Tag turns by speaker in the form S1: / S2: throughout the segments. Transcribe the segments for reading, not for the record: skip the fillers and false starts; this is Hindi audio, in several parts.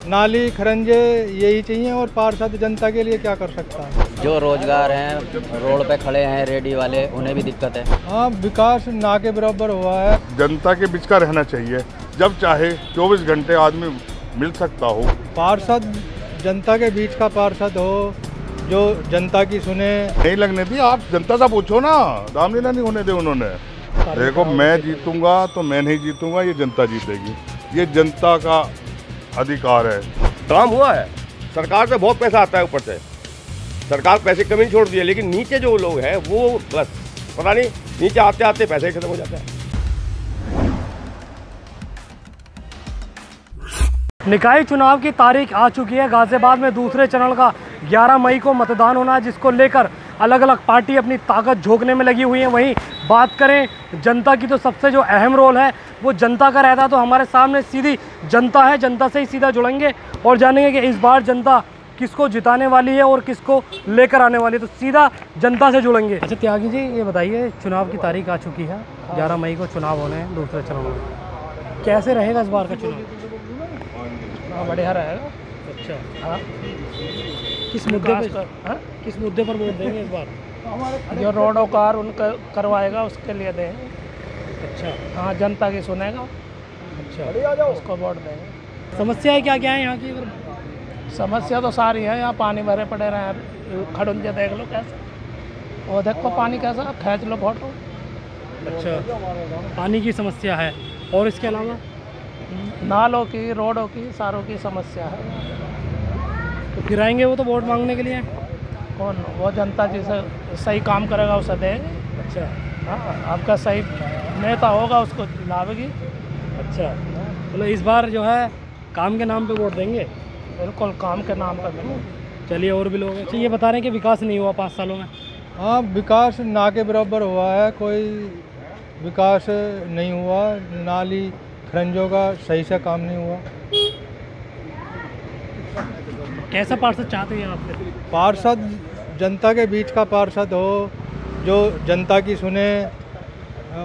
S1: नाली खरंजे यही चाहिए और पार्षद जनता के लिए क्या कर सकता है।
S2: जो रोजगार हैं, रोड पे खड़े हैं रेडी वाले, उन्हें भी दिक्कत है।
S1: हाँ, विकास ना के बराबर हुआ है।
S3: जनता के बीच का रहना चाहिए, जब चाहे 24 घंटे आदमी मिल सकता हो।
S1: पार्षद जनता के बीच का पार्षद हो, जो जनता की सुने।
S3: नहीं लगने दी, आप जनता से पूछो ना, रामलीला नहीं होने दे उन्होंने। देखो, मैं जीतूंगा तो मैं नहीं जीतूंगा, ये जनता जीतेगी, ये जनता का अधिकार है।
S4: काम हुआ है, सरकार से बहुत पैसा आता है, ऊपर से सरकार पैसे कमी छोड़ दी है, लेकिन नीचे जो लोग हैं वो बस पता नहीं, नीचे आते आते पैसे खत्म हो जाता है।
S5: निकाय चुनाव की तारीख आ चुकी है। गाजियाबाद में दूसरे चरण का 11 मई को मतदान होना है, जिसको लेकर अलग अलग पार्टी अपनी ताकत झोंकने में लगी हुई है। वहीं बात करें जनता की, तो सबसे जो अहम रोल है वो जनता का रहता है। तो हमारे सामने सीधी जनता है, जनता से ही सीधा जुड़ेंगे और जानेंगे कि इस बार जनता किसको जिताने वाली है और किसको लेकर आने वाली है। तो सीधा जनता से जुड़ेंगे। अच्छा त्यागी जी, ये बताइए, चुनाव की तारीख आ चुकी है, 11 मई को चुनाव होने हैं दूसरे चरण में। कैसे रहेगा इस बार का चुनाव?
S6: बढ़िया रहेगा।
S5: अच्छा, हाँ, किस मुद्दे पर वोट देंगे इस बार?
S6: जो रोड और कार उनका करवाएगा उसके लिए देंगे।
S5: अच्छा,
S6: हाँ, जनता की सुनेगा।
S5: अच्छा,
S6: उसको वोट देंगे।
S5: समस्याएं क्या क्या है यहाँ की? अगर
S6: समस्या तो सारी है, यहाँ पानी भरे पड़े रहे हैं, खड़ुंजे देख लो कैसे, वो देखो पानी कैसा, खींच लो फोटो।
S5: अच्छा, पानी की समस्या है, और इसके अलावा
S6: नालों की, रोडों की, सारों की समस्या है।
S5: तो फिर आएंगे वो तो वोट मांगने के लिए?
S6: कौन? वो जनता जिसे सही काम करेगा उसे देंगे।
S5: अच्छा,
S6: हाँ, आपका सही नेता होगा उसको लावेगी।
S5: अच्छा, मतलब इस बार जो है काम के नाम पे वोट देंगे?
S6: बिल्कुल काम के नाम पर देंगे।
S5: चलिए, और भी लोग हैं। अच्छा, ये बता रहे हैं कि विकास नहीं हुआ 5 सालों में।
S1: हाँ, विकास ना के बराबर हुआ है, कोई विकास नहीं हुआ। नाली खरंजों का सही से काम नहीं हुआ।
S5: कैसा पार्षद चाहते हैं आपसे?
S1: पार्षद जनता के बीच का पार्षद हो, जो जनता की सुने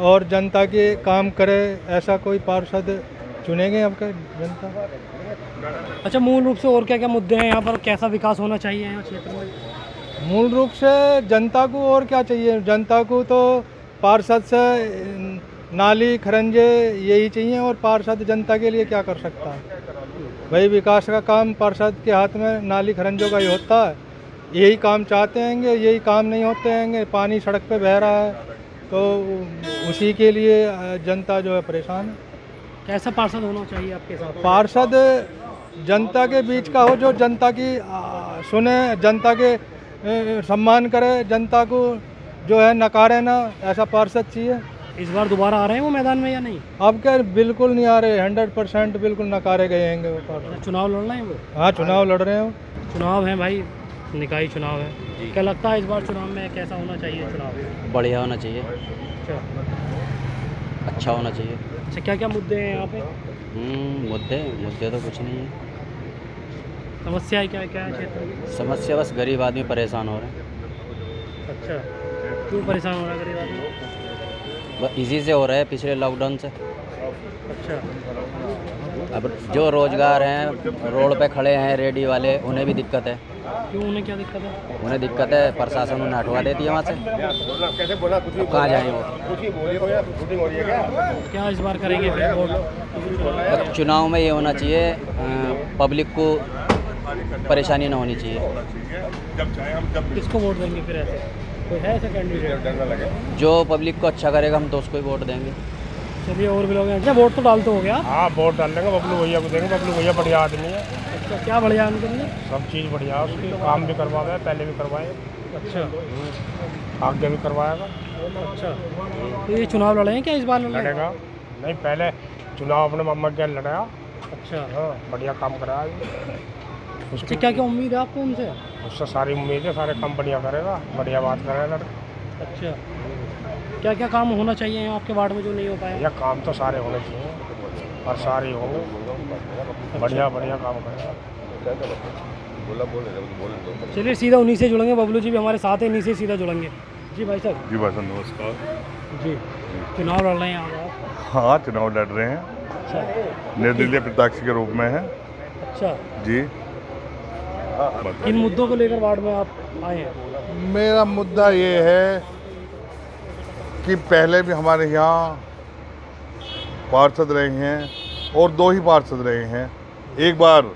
S1: और जनता के काम करे, ऐसा कोई पार्षद चुनेंगे आपका जनता।
S5: अच्छा, मूल रूप से और क्या क्या मुद्दे हैं यहाँ पर? कैसा विकास होना चाहिए यहाँ क्षेत्र में?
S1: मूल रूप से जनता को और क्या चाहिए, जनता को तो पार्षद से नाली खरंजे यही चाहिए और पार्षद जनता के लिए क्या कर सकता है। भाई, विकास का काम पार्षद के हाथ में नाली खरंजों का ही होता है, यही काम चाहते हैंगे, यही काम नहीं होते हैंगे। पानी सड़क पे बह रहा है तो उसी के लिए जनता जो है परेशान है।
S5: कैसा पार्षद होना चाहिए आपके हिसाब?
S1: पार्षद जनता के बीच का हो, जो जनता की सुने, जनता के सम्मान करे, जनता को जो है नकारे ना, ऐसा पार्षद चाहिए।
S5: इस बार दोबारा आ रहे हैं वो मैदान में या नहीं?
S1: अब क्या, बिल्कुल नहीं आ रहे, 100% बिल्कुल नकारे गए हैं वो पार्षद।
S5: चुनाव लड़ रहे हैं वो?
S1: हाँ, चुनाव लड़ रहे हैं।
S5: चुनाव है भाई, निकाय चुनाव है। क्या लगता है इस बार चुनाव में कैसा होना चाहिए चुनाव?
S2: बढ़िया होना चाहिए,
S5: अच्छा,
S2: अच्छा होना चाहिए।
S5: अच्छा, क्या क्या मुद्दे हैं यहाँ पे?
S2: मुद्दे तो कुछ नहीं है।
S5: समस्याएं क्या क्या है क्षेत्र में?
S2: समस्या बस गरीब आदमी परेशान हो रहे हैं।
S5: अच्छा, क्यों परेशान हो रहा है गरीब आदमी?
S2: बस इसी से हो रहा है, पिछले लॉकडाउन से।
S5: अच्छा,
S2: अब जो रोजगार हैं, रोड पे खड़े हैं रेडी वाले, उन्हें भी दिक्कत है।
S5: क्यों, उन्हें क्या दिक्कत है?
S2: उन्हें दिक्कत है, प्रशासन उन्हें हटवा देती है वहाँ से। कहाँ जाएँ वो?
S5: क्या इस बार करेंगे फिर वोट?
S2: चुनाव में ये होना चाहिए, पब्लिक को परेशानी ना होनी चाहिए।
S5: किसको वोट देंगे फिर? ऐसे कोई है ऐसा कैंडिडेट?
S2: जो पब्लिक को अच्छा करेगा हम तो उसको ही वोट देंगे।
S5: चलिए, और भी लोग हैं। अच्छा, वोट तो डालते हो गया?
S6: हाँ, वोट डाल देंगे, बबलू भैया को देंगे। बबलू भैया बढ़िया आदमी है।
S5: अच्छा, क्या बढ़िया है उनके लिए?
S6: सब चीज़ बढ़िया, उसकी काम भी करवाया, पहले भी करवाए,
S5: अच्छा,
S6: आगे भी करवाएगा।
S5: अच्छा, तो ये चुनाव लड़े हैं क्या इस बार?
S6: लड़ेगा नहीं, पहले चुनाव अपने मम्मा के लड़ाया।
S5: अच्छा,
S6: हाँ, बढ़िया काम कराया
S5: उसकी। क्या क्या उम्मीद है आपको उनसे?
S6: उससे सारी उम्मीद है, सारे काम बढ़िया करेगा, बढ़िया बात करेगा लड़का।
S5: अच्छा, क्या क्या काम होना चाहिए आपके वार्ड में जो नहीं हो पाया?
S6: यह काम तो सारे होने चाहिए और सारे होंगे, बढ़िया बढ़िया काम करेगा।
S5: चलिए, सीधा उन्हीं से जुड़ेंगे। बबलू जी भी हमारे साथ हैं, इन्हीं से सीधा जुड़ेंगे। जी भाई साहब।
S3: जी भाई साहब, नमस्कार
S5: जी। चुनाव लड़ रहे हैं आप?
S3: हाँ, चुनाव लड़ रहे हैं,
S5: अच्छा,
S3: निर्दलीय प्रत्याशी के रूप में है।
S5: अच्छा,
S3: जी।
S5: किन मुद्दों को लेकर वार्ड में आप आए हैं?
S3: मेरा मुद्दा ये है कि पहले भी हमारे यहाँ पार्षद रहे हैं और 2 ही पार्षद रहे हैं। एक बार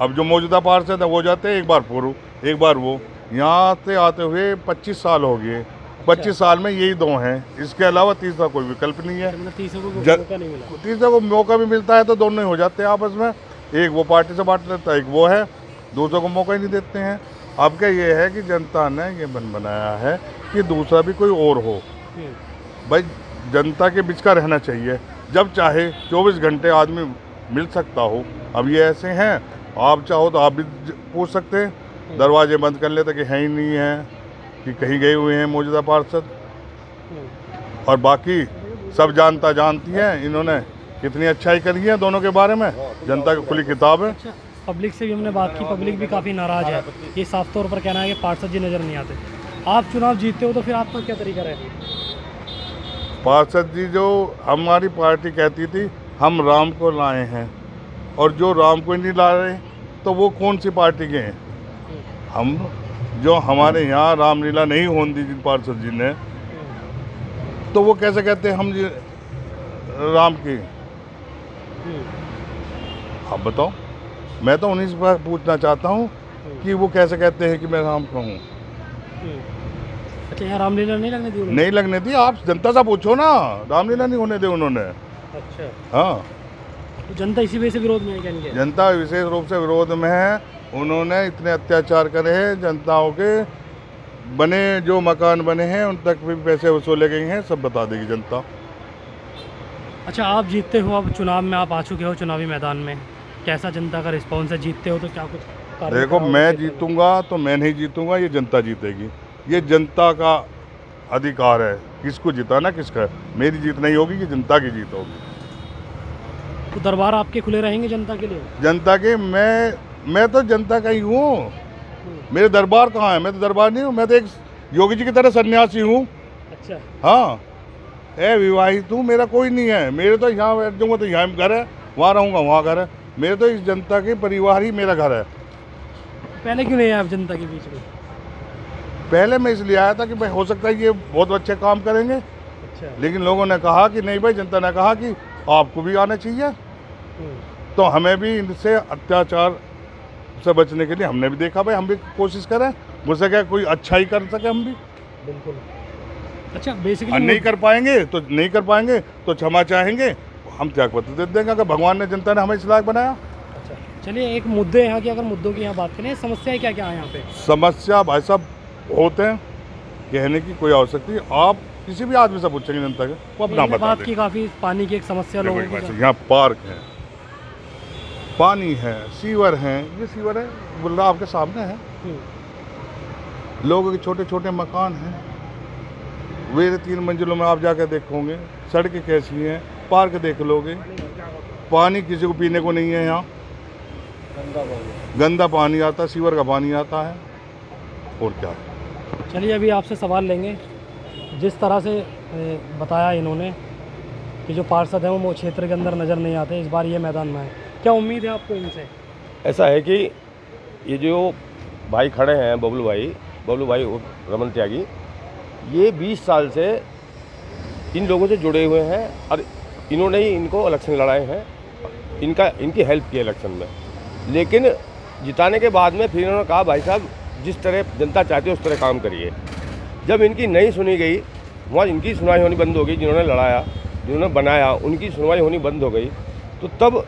S3: अब जो मौजूदा पार्षद है वो जाते हैं, एक बार पूर्व, एक बार वो। यहाँ से आते हुए 25 साल हो गए। 25 साल में यही 2 हैं, इसके अलावा तीसरा कोई विकल्प नहीं है।
S5: मतलब तीसरे को मौका नहीं मिला।
S3: तीसरे को मौका भी मिलता है तो दोनों ही हो जाते हैं आपस में। एक वो पार्टी से बांट लेता है, एक वो है, दूसरों को मौका ही नहीं देते हैं। अब क्या ये है कि जनता ने ये बनाया है कि दूसरा भी कोई और हो। भाई जनता के बीच का रहना चाहिए, जब चाहे 24 घंटे आदमी मिल सकता हो। अब ये ऐसे हैं, आप चाहो तो आप भी पूछ सकते हैं, दरवाजे बंद कर लेते कि है ही नहीं है, कि कहीं गए हुए हैं मौजूदा पार्षद। और बाकी सब जानती है इन्होंने कितनी अच्छाई करी है दोनों के बारे में, जनता की खुली किताब है।
S5: अच्छा, पब्लिक से भी हमने बात की, पब्लिक भी काफ़ी नाराज़ है। ये साफ तौर पर कहना है कि पार्षद जी नज़र नहीं आते। आप चुनाव जीतते हो तो फिर आपका क्या तरीका रहेगा?
S3: पार्षद जी, जो हमारी पार्टी कहती थी हम राम को लाए हैं, और जो राम को नहीं ला रहे तो वो कौन सी पार्टी के हैं? हम जो हमारे यहाँ रामलीला नहीं होने दी जिन पार्षद जी ने, तो वो कैसे कहते हैं हम जी राम की? आप बताओ। मैं तो उन्हीं से पूछना चाहता हूँ कि वो कैसे कहते हैं कि मैं राम का हूँ।
S5: अच्छा, यहाँ रामलीला नहीं लगने दी उन्होंने?
S3: नहीं लगने दी। आप जनता से पूछो ना, रामलीला नहीं होने दी उन्होंने।
S5: अच्छा,
S3: हाँ,
S5: तो जनता इसी वजह से विरोध में है क्या इनके?
S3: जनता विशेष रूप से विरोध में है। उन्होंने इतने अत्याचार करे हैं, जनताओं के बने जो मकान बने हैं उन तक भी पैसे वसूले गए हैं, सब बता देगी जनता।
S5: अच्छा, आप जीतते हो, अब चुनाव में आप आ चुके हो चुनावी मैदान में, कैसा जनता का रिस्पॉन्स है? जीतते हो तो क्या कुछ कार्य
S3: देखो,
S5: कराओगे?
S3: मैं जीतूंगा तो मैं नहीं जीतूंगा, ये जनता जीतेगी। ये जनता का अधिकार है, किसको जिताना किसका है। मेरी जीत नहीं होगी, ये जनता की जीत होगी।
S5: तो दरबार आपके खुले रहेंगे जनता के लिए?
S3: जनता के, मैं तो जनता का ही हूँ। मेरे दरबार कहाँ है? मैं तो दरबार नहीं हूँ, मैं तो एक योगी जी की तरह सन्यासी हूँ।
S5: अच्छा,
S3: हाँ, विवाहित हूँ, मेरा कोई नहीं है। मेरे तो यहाँ बैठ जाऊँगा तो यहाँ घर है, वहाँ रहूँगा वहाँ घर है। मेरे तो इस जनता के परिवार ही मेरा घर है।
S5: पहले क्यों नहीं आए आप जनता के बीच में?
S3: पहले मैं इसलिए आया था कि भाई हो सकता है ये बहुत अच्छे काम करेंगे,
S5: अच्छा,
S3: लेकिन लोगों ने कहा कि नहीं भाई, जनता ने कहा कि आपको भी आना चाहिए। तो हमें भी इनसे अत्याचार से बचने के लिए हमने भी देखा भाई हम भी कोशिश करें, मुझसे क्या कोई अच्छा ही कर सके हम भी।
S5: बिल्कुल। अच्छा, बेसिकली
S3: नहीं कर पाएंगे तो नहीं कर पाएंगे तो क्षमा चाहेंगे, हम त्यागपत्र दे देंगे अगर भगवान ने जनता ने हमें इस लायक बनाया।
S5: अच्छा, चलिए, एक मुद्दे यहाँ की, अगर मुद्दों की यहाँ बात करें, समस्याएं क्या क्या है यहाँ पे?
S3: समस्या भाई साहब होते हैं, कहने की कोई आवश्यकता नहीं। आप किसी भी आदमी से पूछेंगे जनता के, वो अपना
S5: हमने
S3: बता
S5: बात
S3: दें।
S5: की काफ़ी पानी की एक समस्या लोगों की।
S3: यहाँ पार्क है, पानी है, सीवर है। ये सीवर है बुल्ला आपके सामने है। लोगों के छोटे छोटे मकान हैं, वे 3 मंजिलों में आप जाकर देखोगे सड़कें कैसी हैं, पार्क देख लोगे। पानी किसी को पीने को नहीं है यहाँ, गंदा पानी आता, सीवर का पानी आता है, और क्या।
S5: चलिए, अभी आपसे सवाल लेंगे। जिस तरह से बताया इन्होंने कि जो पार्षद हैं वो क्षेत्र के अंदर नज़र नहीं आते, इस बार ये मैदान में है, क्या उम्मीद है आपको इनसे?
S4: ऐसा है कि ये जो भाई खड़े हैं, बबलू भाई रमन त्यागी, ये 20 साल से इन लोगों से जुड़े हुए हैं और इन्होंने ही इनको इलेक्शन लड़ाए हैं, इनकी हेल्प की इलेक्शन में। लेकिन जिताने के बाद में फिर इन्होंने कहा भाई साहब जिस तरह जनता चाहती है उस तरह काम करिए। जब इनकी नहीं सुनी गई, वहाँ इनकी सुनवाई होनी बंद हो गई, जिन्होंने लड़ाया, जिन्होंने बनाया, उनकी सुनवाई होनी बंद हो गई, तो तब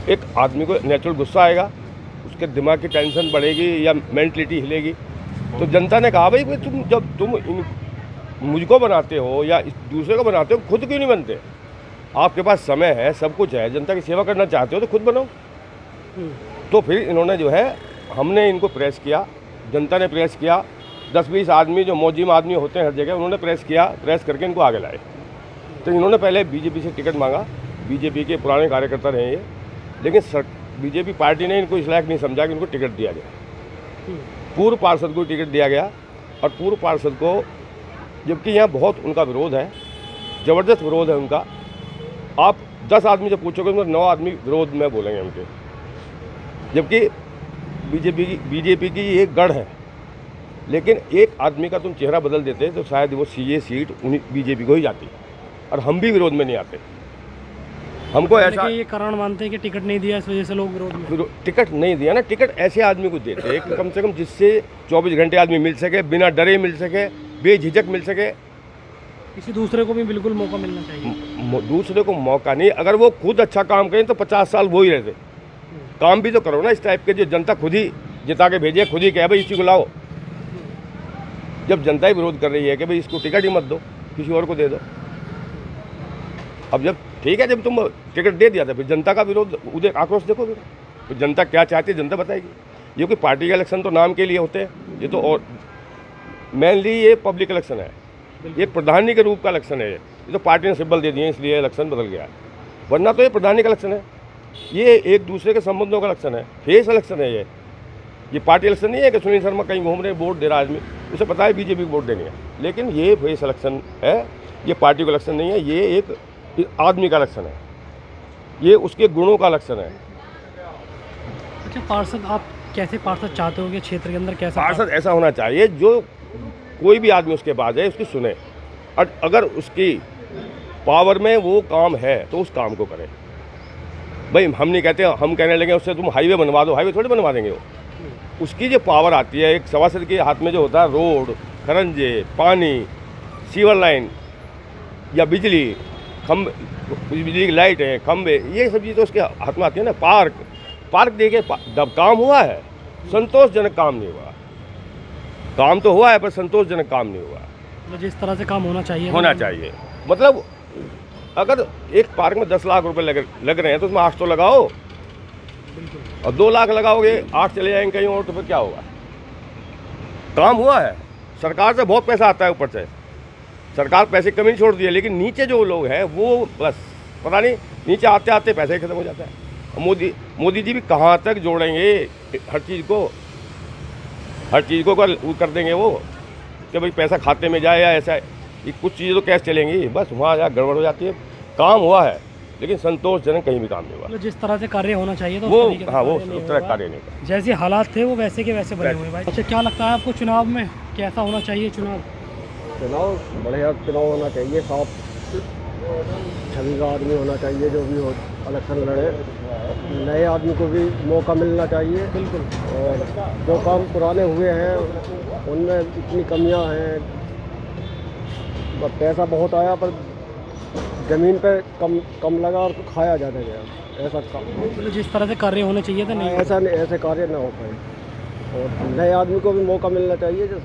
S4: एक आदमी को नेचुरल गुस्सा आएगा, उसके दिमाग की टेंशन बढ़ेगी या मेंटलिटी हिलेगी। तो जनता ने कहा भाई तुम मुझको बनाते हो या दूसरे को बनाते हो, खुद क्यों नहीं बनते? आपके पास समय है, सब कुछ है, जनता की सेवा करना चाहते हो तो खुद बनो। तो फिर इन्होंने जो है, हमने इनको प्रेस किया, जनता ने प्रेस किया, 10-20 आदमी जो मौजिम आदमी होते हैं हर जगह, उन्होंने प्रेस किया, प्रेस करके इनको आगे लाए। तो इन्होंने पहले बीजेपी से टिकट मांगा, बीजेपी के पुराने कार्यकर्ता रहे ये, लेकिन बीजेपी पार्टी ने इनको इस लायक नहीं समझा कि इनको टिकट दिया गया। पूर्व पार्षद को टिकट दिया गया, और पूर्व पार्षद को, जबकि यहाँ बहुत उनका विरोध है, ज़बरदस्त विरोध है उनका। आप 10 आदमी से पूछोगे तो 9 आदमी विरोध में बोलेंगे उनके। जबकि बीजेपी की एक गढ़ है, लेकिन एक आदमी का तुम चेहरा बदल देते तो शायद वो ये सीट उन्हीं बीजेपी को ही जाती, और हम भी विरोध में नहीं आते। हमको ऐसा
S5: ये कारण मानते हैं कि टिकट नहीं दिया, इस वजह से लोग विरोध में।
S4: टिकट नहीं दिया ना, टिकट ऐसे आदमी को देते हैं कम से कम जिससे 24 घंटे आदमी मिल सके, बिना डरे मिल सके, बेझिझक मिल सके।
S5: किसी दूसरे को भी बिल्कुल मौका मिलना चाहिए।
S4: दूसरे को मौका नहीं, अगर वो खुद अच्छा काम करें तो 50 साल वो ही रहते। काम भी तो करो ना इस टाइप के, जो जनता खुद ही जिता के भेजे, खुद ही कहे भाई इसी को लाओ। जब जनता ही विरोध कर रही है कि भाई इसको टिकट ही मत दो, किसी और को दे दो। अब जब ठीक है, जब तुम टिकट दे दिया था, फिर जनता का विरोध, उधर आक्रोश देखो, फिर जनता क्या चाहती है जनता बताएगी। ये कोई पार्टी का इलेक्शन तो नाम के लिए होते हैं, ये तो और मेनली ये पब्लिक इलेक्शन है, ये प्रधानी के रूप का इलेक्शन है। ये तो पार्टी ने सिंबल दे दिए इसलिए इलेक्शन बदल गया है, वरना तो ये प्रधानी का इलेक्शन है। ये एक दूसरे के संबंधों का इलेक्शन है, फेस इलेक्शन है। ये पार्टी इलेक्शन नहीं है कि सुनील शर्मा कहीं घूम रहे वोट दे रहा आदमी, उसे पता है बीजेपी को वोट देनी है। लेकिन ये फेस इलेक्शन है, ये पार्टी का इलेक्शन नहीं है, ये एक आदमी का इलेक्शन है, ये उसके गुणों का इलेक्शन है।
S5: अच्छा, पार्षद आप कैसे पार्षद चाहते हो कि क्षेत्र के अंदर कैसा
S4: पार्षद ऐसा होना चाहिए जो कोई भी आदमी उसके पास है उसकी सुने, और अगर उसकी पावर में वो काम है तो उस काम को करे। भाई हम नहीं कहते, हम कहने लगे उससे तुम हाईवे बनवा दो, हाईवे थोड़ी बनवा देंगे वो। उसकी जो पावर आती है, एक सभासद के हाथ में जो होता है रोड, खरंजे, पानी, सीवर लाइन या बिजली, खम्भे, बिजली की लाइट है, खम्भे, ये सब चीज़ तो उसके हाथ में आती है ना। पार्क देखिए, जब काम हुआ है, संतोषजनक काम नहीं हुआ। काम तो हुआ है पर संतोषजनक काम नहीं हुआ।
S5: तो जिस तरह से काम होना चाहिए
S4: मतलब अगर एक पार्क में 10 लाख रुपए लग रहे हैं तो उसमें 8 तो लगाओ, और 2 लाख लगाओगे 8 चले जाएंगे कहीं और, तो फिर क्या होगा। काम हुआ है, सरकार से बहुत पैसा आता है, ऊपर से सरकार पैसे कमी नहीं छोड़ दी है, लेकिन नीचे जो लोग हैं वो बस पता नहीं, नीचे आते आते पैसे खत्म हो जाता है। मोदी जी भी कहाँ तक जोड़ेंगे हर चीज़ को कर देंगे वो कि भाई पैसा खाते में जाए, या ऐसा ये कुछ चीज़ें तो कैसे चलेंगी, बस वहाँ जा गड़बड़ हो जाती है। काम हुआ है लेकिन संतोषजनक कहीं भी काम नहीं हुआ।
S5: मतलब जिस तरह से कार्य होना चाहिए तो
S4: वो उस तरह कार्य नहीं हुआ।
S5: जैसे हालात थे वो वैसे के वैसे बने हुए। भाई अच्छा, क्या लगता है आपको चुनाव में कैसा होना चाहिए?
S7: चुनाव बढ़िया चुनाव होना चाहिए, साफ छवि का आदमी होना चाहिए, जो भी हो इलेक्शन लड़े। नए आदमी को भी मौका मिलना चाहिए। बिल्कुल। और जो काम पुराने हुए हैं उनमें इतनी कमियां हैं, पैसा बहुत आया पर ज़मीन पे कम लगा और खाया ज़्यादा गया। ऐसा काम
S5: जिस तरह से कार्य होने चाहिए था नहीं,
S7: ऐसे कार्य ना हो पाए। और नए आदमी को भी मौका मिलना चाहिए, जो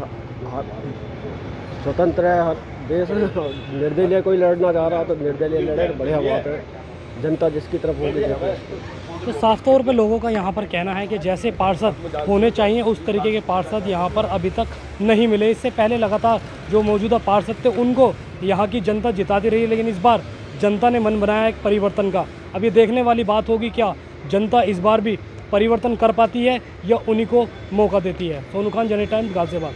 S7: स्वतंत्र है हर देश। निर्दलीय कोई लड़ना चाह रहा तो निर्दलीय लड़े, तो बढ़िया बात है। जनता जिसकी तरफ होगी
S5: तो साफ तौर पे लोगों का यहाँ पर कहना है कि जैसे पार्षद होने चाहिए उस तरीके के पार्षद यहाँ पर अभी तक नहीं मिले। इससे पहले लगातार जो मौजूदा पार्षद थे उनको यहाँ की जनता जिताती रही, लेकिन इस बार जनता ने मन बनाया एक परिवर्तन का। अब ये देखने वाली बात होगी क्या जनता इस बार भी परिवर्तन कर पाती है या उन्हीं को मौका देती है। सोनू खान, जनहित टाइम्स, गाजियाबाद।